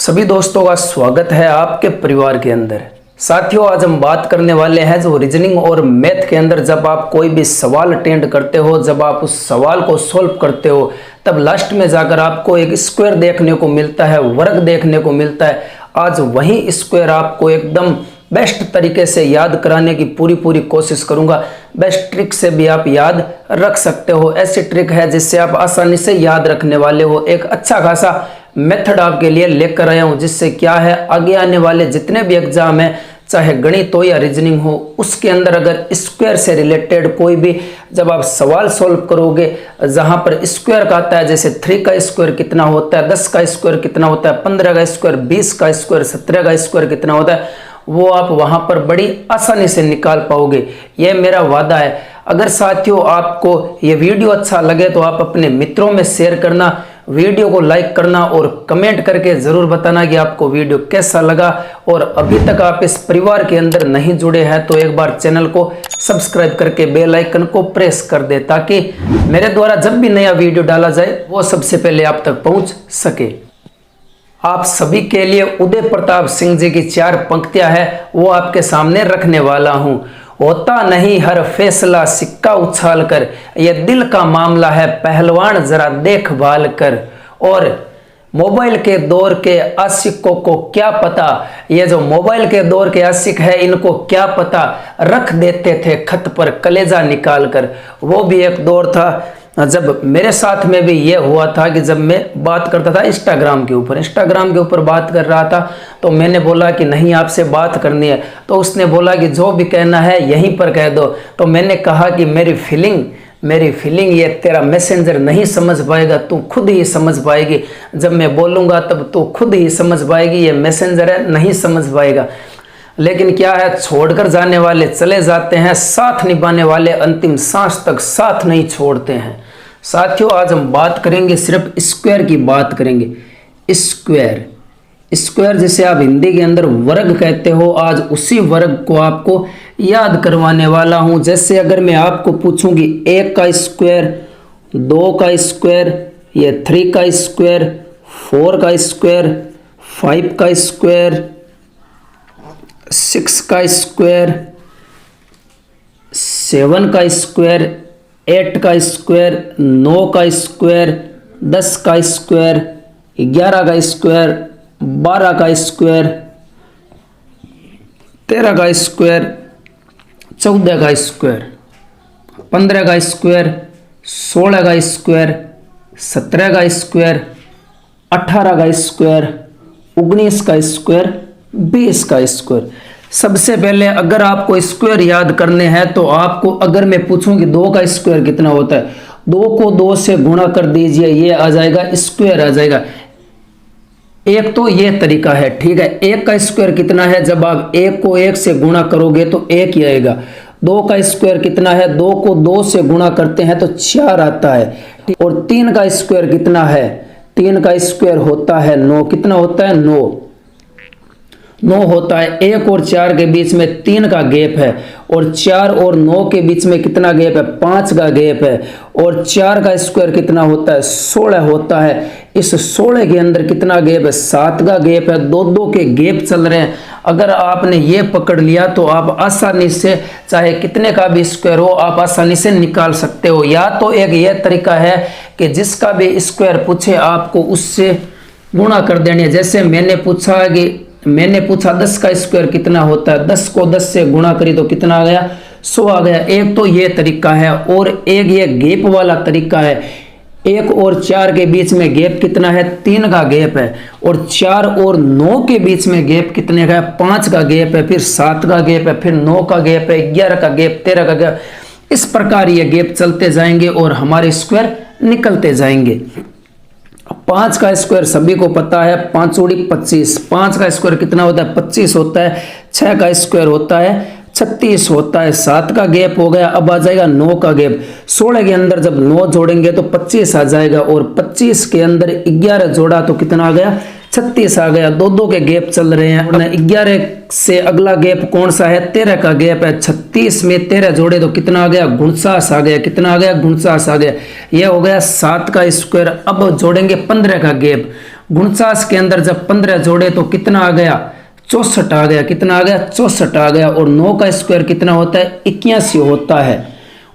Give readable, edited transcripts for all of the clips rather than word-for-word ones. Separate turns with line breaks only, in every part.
सभी दोस्तों का स्वागत है आपके परिवार के अंदर। साथियों, आज हम बात करने वाले हैं जो रीजनिंग और मैथ के अंदर जब आप कोई भी सवाल अटेंड करते हो, जब आप उस सवाल को सॉल्व करते हो, तब लास्ट में जाकर आपको एक स्क्वायर देखने को मिलता है, वर्ग देखने को मिलता है। आज वही स्क्वायर आपको एकदम बेस्ट तरीके से याद कराने की पूरी कोशिश करूंगा। बेस्ट ट्रिक से भी आप याद रख सकते हो। ऐसी ट्रिक है जिससे आप आसानी से याद रखने वाले हो। एक अच्छा खासा मेथड आपके लिए लेकर आया हूं, जिससे क्या है, आगे आने वाले जितने भी एग्जाम है, चाहे गणित हो या रीजनिंग हो, उसके अंदर अगर स्क्वायर से रिलेटेड कोई भी जब आप सवाल सॉल्व करोगे, जहां पर स्क्वायर का आता है, जैसे 3 का स्क्वायर कितना होता है, 10 का स्क्वायर कितना होता है, 15 का स्क्वायर, 20 का स्क्वायर, 17 का स्क्वायर कितना होता है, वो आप वहां पर बड़ी आसानी से निकाल पाओगे। यह मेरा वादा है। अगर साथियों आपको ये वीडियो अच्छा लगे तो आप अपने मित्रों में शेयर करना, वीडियो को लाइक करना और कमेंट करके ज़रूर बताना कि आपको वीडियो कैसा लगा। और अभी तक आप इस परिवार के अंदर नहीं जुड़े हैं तो एक बार चैनल को सब्सक्राइब करके बेल आइकन को प्रेस कर दे, ताकि मेरे द्वारा जब भी नया वीडियो डाला जाए वो सबसे पहले आप तक पहुंच सके। आप सभी के लिए उदय प्रताप सिंह जी की 4 पंक्तियां हैं, वो आपके सामने रखने वाला हूं। होता नहीं हर फैसला सिक्का उछाल कर, यह दिल का मामला है पहलवान जरा देखभाल कर। और मोबाइल के दौर के आशिकों को क्या पता, ये जो मोबाइल के दौर के आशिक है इनको क्या पता, रख देते थे खत पर कलेजा निकाल कर। वो भी एक दौर था जब मेरे साथ में भी ये हुआ था कि जब मैं बात करता था इंस्टाग्राम के ऊपर बात कर रहा था, तो मैंने बोला कि नहीं आपसे बात करनी है, तो उसने बोला कि जो भी कहना है यहीं पर कह दो। तो मैंने कहा कि मेरी फीलिंग ये तेरा मैसेंजर नहीं समझ पाएगा, तू खुद ही समझ पाएगी। जब मैं बोलूँगा तब तू खुद ही समझ पाएगी, ये मैसेंजर है, नहीं समझ पाएगा। लेकिन क्या है, छोड़कर जाने वाले चले जाते हैं, साथ निभाने वाले अंतिम सांस तक साथ नहीं छोड़ते हैं। साथियों, आज हम बात करेंगे, सिर्फ स्क्वायर की बात करेंगे। स्क्वायर जिसे आप हिंदी के अंदर वर्ग कहते हो, आज उसी वर्ग को आपको याद करवाने वाला हूं। जैसे अगर मैं आपको पूछूंगी 1 का स्क्वायर, 2 का स्क्वायर, या 3 का स्क्वायर, 4 का स्क्वायर, 5 का स्क्वायर, 6 का स्क्वायर, 7 का स्क्वायर, 8 का स्क्वायर, 9 का स्क्वायर, 10 का स्क्वायर, 11 का स्क्वायर, 12 का स्क्वायर, 13 का स्क्वायर, 14 का स्क्वायर, 15 का स्क्वायर, 16 का स्क्वायर, 17 का स्क्वायर, 18 का स्क्वायर, 19 का स्क्वायर, 20 का स्क्वायर। सबसे पहले अगर आपको स्क्वायर याद करने हैं तो आपको, अगर मैं पूछूं कि 2 का स्क्वायर कितना होता है, 2 को 2 से गुणा कर दीजिए, ये आ जाएगा स्क्वायर आ जाएगा। एक तो ये तरीका है, ठीक है। 1 का स्क्वायर कितना है, जब आप 1 को 1 से गुणा करोगे तो 1 ही आएगा। 2 का स्क्वायर कितना है, 2 को 2 से गुणा करते हैं तो 4 आता है। और 3 का स्क्वायर कितना है, 3 का स्क्वायर होता है 9। कितना होता है, 9 होता है। 1 और 4 के बीच में 3 का गैप है, और 4 और 9 के बीच में कितना गैप है, 5 का गैप है। और 4 का स्क्वायर कितना होता है, 16 होता है। इस 16 के अंदर कितना गैप है, 7 का गैप है। 2 के गैप चल रहे हैं। अगर आपने ये पकड़ लिया तो आप आसानी से, चाहे कितने का भी स्क्वायर हो, आप आसानी से निकाल सकते हो। या तो एक ये तरीका है कि जिसका भी स्क्वायर पूछे आपको उससे गुणा कर देनी है। जैसे मैंने पूछा 10 का स्क्वायर कितना होता है, 10 को 10 से गुणा करी तो कितना आ गया, 100 आ गया। एक तो ये तरीका है, और एक ये गैप वाला तरीका है। 1 और 4 के बीच में गैप कितना है, 3 का गैप है। और 4 और 9 के बीच में गैप कितने का है, 5 का गैप है। फिर 7 का गैप है, फिर 9 का गैप है, 11 का गैप, 13 का गैप। इस प्रकार ये गैप चलते जाएंगे और हमारे स्क्वायर निकलते जाएंगे। 5 का स्क्वायर सभी को पता है, 5 चौड़ी 25। 5 का स्क्वायर कितना होता है, 25 होता है। 6 का स्क्वायर होता है 36 होता है। 7 का गैप हो गया, अब आ जाएगा 9 का गैप। 16 के अंदर जब 9 जोड़ेंगे तो 25 आ जाएगा, और 25 के अंदर 11 जोड़ा तो कितना आ गया, 36 आ गया। 2 के गैप चल रहे हैं। 11 से अगला गैप कौन सा है, 13 का गैप है। 36 में 13 जोड़े तो कितना आ गया, 49 आ गया। कितना आ गया, 49 आ गया। यह हो गया 7 का स्क्वायर। अब जोड़ेंगे 15 का गैप। 49 के अंदर जब 15 जोड़े तो कितना आ गया 64 आ गया। कितना आ गया 64 आ गया। और 9 का स्क्वायर कितना होता है 81 होता है।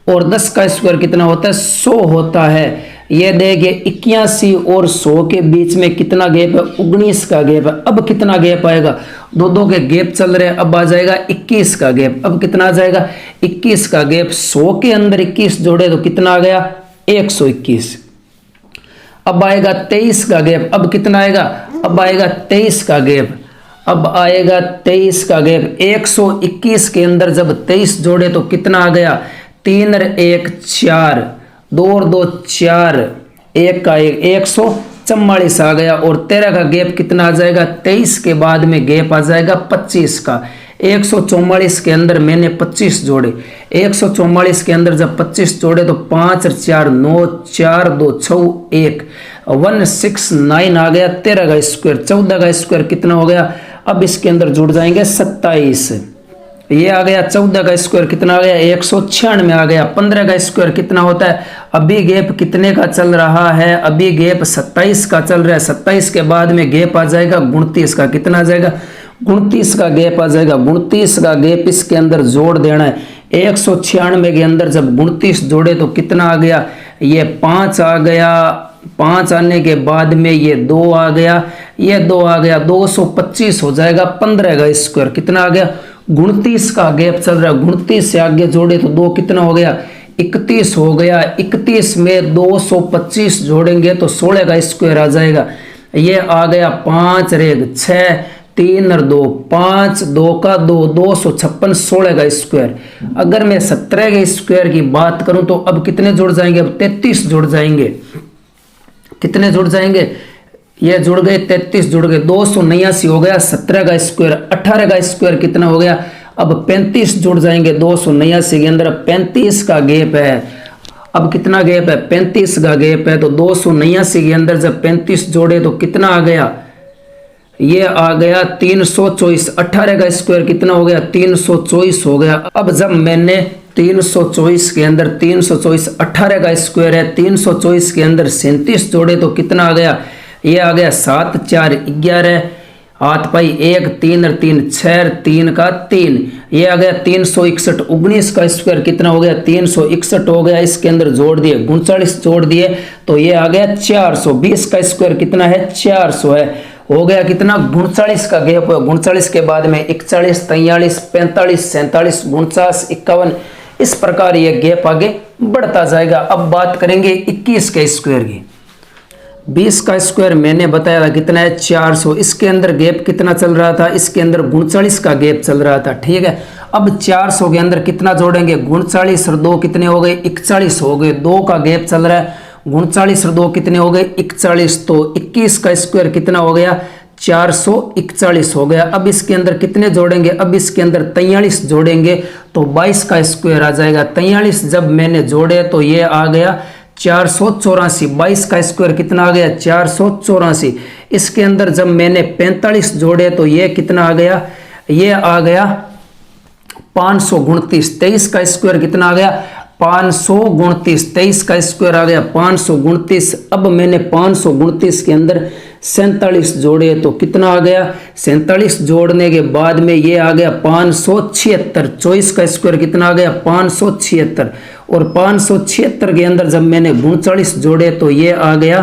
और 10 का स्क्वायर कितना होता है 100 होता है। ये देखिए 81 और 100 के बीच में कितना गैप है 19 का गैप है। अब कितना गैप आएगा, दो दो के गैप चल रहे हैं, अब आ जाएगा 21 का गैप। अब कितना आ जाएगा 21 का गैप। 100 के अंदर 21 जोड़े तो कितना आ गया 121। अब आएगा 23 का गैप। अब कितना आएगा, अब आएगा 23 का गैप। अब आएगा 23 का गैप। 121 के अंदर जब 23 जोड़े तो कितना आ गया 3 और 1 4, 2 और 2 4, 1 का 1 144 आ गया। और 13 का गैप कितना आ जाएगा 23 के बाद में गैप आ जाएगा 25 का। 144 के अंदर मैंने 25 जोड़े। 144 के अंदर जब 25 जोड़े तो 5 और 4 9, 4 2 6 1 169 आ गया। 13 का स्क्वायर। 14 का स्क्वायर कितना हो गया, अब इसके अंदर जुड़ जाएंगे 27। ये आ गया 14 का स्क्वायर कितना आ गया 196 आ गया। 15 का स्क्वायर कितना होता है, अभी गैप कितने का चल रहा है, अभी गैप 27 का चल रहा है। 27 के बाद में गैप आ जाएगा 29 का। कितना आ जाएगा 29 का गैप आ जाएगा। 29 का गैप इसके अंदर जोड़ देना है। 196 के अंदर जब 29 जोड़े तो कितना आ गया, ये 5 आ गया। 5 आने के बाद में ये 2 आ गया, ये 2 आ गया। 225 हो जाएगा। 15 का स्क्वायर कितना आ गया 29 का गैप चल रहा है। 29 से आगे जोड़े तो 2 कितना हो गया 31 हो गया। 31 में 225 जोड़ेंगे तो 16 का स्क्वायर आ जाएगा। ये आ गया 5 और 1 6, 3 और 2 5, 2 का 2 256, 16 का स्क्वायर। अगर मैं 17 के स्क्वायर की बात करूं तो अब कितने जुड़ जाएंगे, अब 33 जुड़ जाएंगे। कितने जुड़ जाएंगे, ये जुड़ गए 33 जुड़ गए। 279 हो गया। 17 का स्क्वायर। 18 का स्क्वायर कितना हो गया, अब 35 जुड़ जाएंगे 279 के अंदर। 35 का गैप है। अब कितना गैप है 35 का गैप है। तो 279 के अंदर जब 35 जोड़े तो कितना आ गया, ये आ गया 324। 18 का स्क्वायर कितना हो गया 324 हो गया। अब जब मैंने 324 के अंदर 324, 18 का स्क्वायर है, 324 के अंदर 37 जोड़े तो कितना आ गया, ये आ गया 7 4 11, हाथ पाई 1 3 और 3 6, 3 का 3, ये आ गया 361। 19 का स्क्वायर कितना हो गया 361 हो गया। इसके अंदर जोड़ दिए 39 जोड़ दिए तो ये आ गया 400। 20 का स्क्वायर कितना है 400 है। हो गया कितना 39 का गैप है। 39 के बाद में 41 43 45 47 49 51, इस प्रकार ये गैप आगे बढ़ता जाएगा। अब बात करेंगे 21 के स्क्वायर की। 20 का स्क्वायर मैंने बताया था कितना है 400। इसके अंदर गैप कितना चल रहा था, इसके अंदर 39 का गैप चल रहा था। ठीक है, अब 400 के अंदर कितना जोड़ेंगे 39 और 2 कितने हो गए 41 हो गए। 2 का गैप चल रहा है। 39 और 2 कितने हो गए 41। तो 21 का स्क्वायर कितना हो गया 441 हो गया। अब इसके अंदर कितने जोड़ेंगे, अब इसके अंदर 43 जोड़ेंगे तो 22 का स्क्वायर आ जाएगा। 43 जब मैंने जोड़े तो ये आ गया 484। 22 का स्क्वायर कितना आ गया 484। इसके अंदर जब मैंने 45 जोड़े तो ये कितना आ गया, ये आ गया 529। 23 का स्क्वायर कितना आ गया 529। 23 का स्क्वायर आ गया 529। अब मैंने 529 के अंदर 47 जोड़े तो कितना आ गया 47 जोड़ने के बाद में ये आ गया 576। 24 का स्क्वायर कितना आ गया 576। और 576 के अंदर जब मैंने 39 जोड़े तो ये आ गया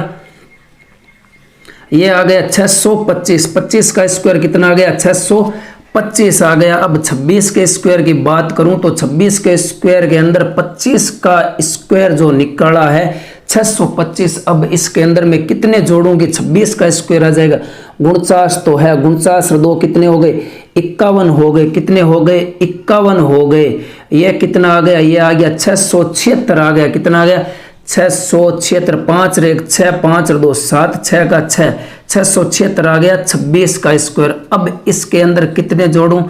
625। 25 का स्क्वायर कितना आ गया 625 आ गया। अब 26 के स्क्वायर की बात करूं तो 26 के स्क्वायर के अंदर 25 का स्क्वायर जो निकाला है 625। अब इसके अंदर मैं कितने जोड़ूंगी 26 का स्क्वायर आ जाएगा 49 तो है। 49 और 2 कितने हो गए 51 हो गए। कितने हो गए 51 हो गए। ये कितना आ गया, ये आ गया 676 आ गया। कितना आ गया 676। 5 और 1 6, 5 और 2 7, 6 का 6, 676 आ गया 26 का स्क्वायर। अब इसके अंदर कितने जोड़ूं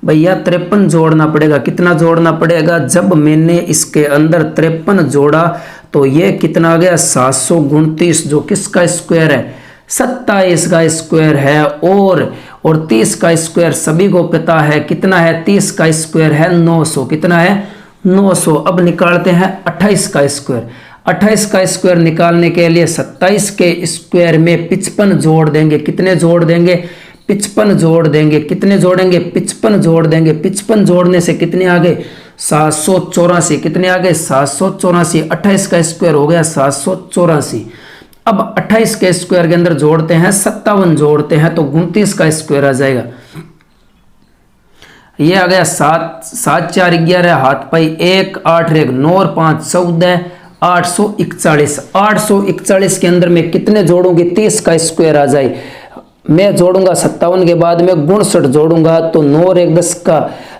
भैया 53 जोड़ना पड़ेगा। कितना जोड़ना पड़ेगा, जब मैंने इसके अंदर 53 जोड़ा तो ये कितना आ गया 729, जो किसका स्क्वायर है 27 का स्क्वायर है। और 30 का स्क्वायर सभी को पता है कितना है, 30 का स्क्वायर है 900। कितना है 900। अब निकालते हैं 28 का स्क्वायर। 28 का स्क्वायर निकालने के लिए 27 के स्क्वायर में 55 जोड़ देंगे। कितने जोड़ देंगे? 55 जोड़ देंगे। कितने जोड़ेंगे? 55 जोड़ देंगे। 55 जोड़ने से कितने आ गए? 784। कितने आ गए? 784। 28 का स्क्वायर हो गया 784। अब 28 के स्क्वायर के अंदर जोड़ते हैं 57 जोड़ते हैं तो 29 का स्क्वायर आ जाएगा। ये आ गया 7 7 4 11 हाथ पाई 1 8 1 9 और 5 14 841। 841 के अंदर में कितने जोड़ूंगी? 30 का स्क्वायर आ जाए। मैं जोड़ूंगा 57 के बाद में 59 जोड़ूंगा तो 9 और 1 10 का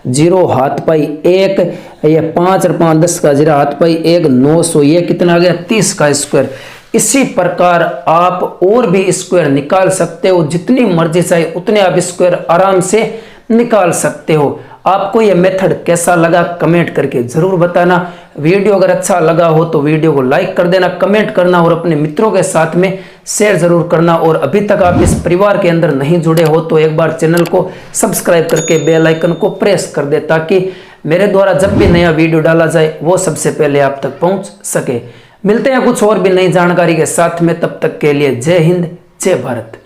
0 हाथ पाई 1, ये 5 और 5 10 का 0 हाथ पाई 1 900। ये कितना आ गया? 30 का स्क्वायर। इसी प्रकार आप और भी स्क्वायर निकाल सकते हो, जितनी मर्जी चाहे उतने आप स्क्वायर आराम से निकाल सकते हो। आपको यह मेथड कैसा लगा कमेंट करके जरूर बताना। वीडियो अगर अच्छा लगा हो तो वीडियो को लाइक कर देना, कमेंट करना और अपने मित्रों के साथ में शेयर जरूर करना। और अभी तक आप इस परिवार के अंदर नहीं जुड़े हो तो एक बार चैनल को सब्सक्राइब करके बेल आइकन को प्रेस कर दे, ताकि मेरे द्वारा जब भी नया वीडियो डाला जाए वो सबसे पहले आप तक पहुंच सके। मिलते हैं कुछ और भी नई जानकारी के साथ में, तब तक के लिए जय हिंद जय भारत।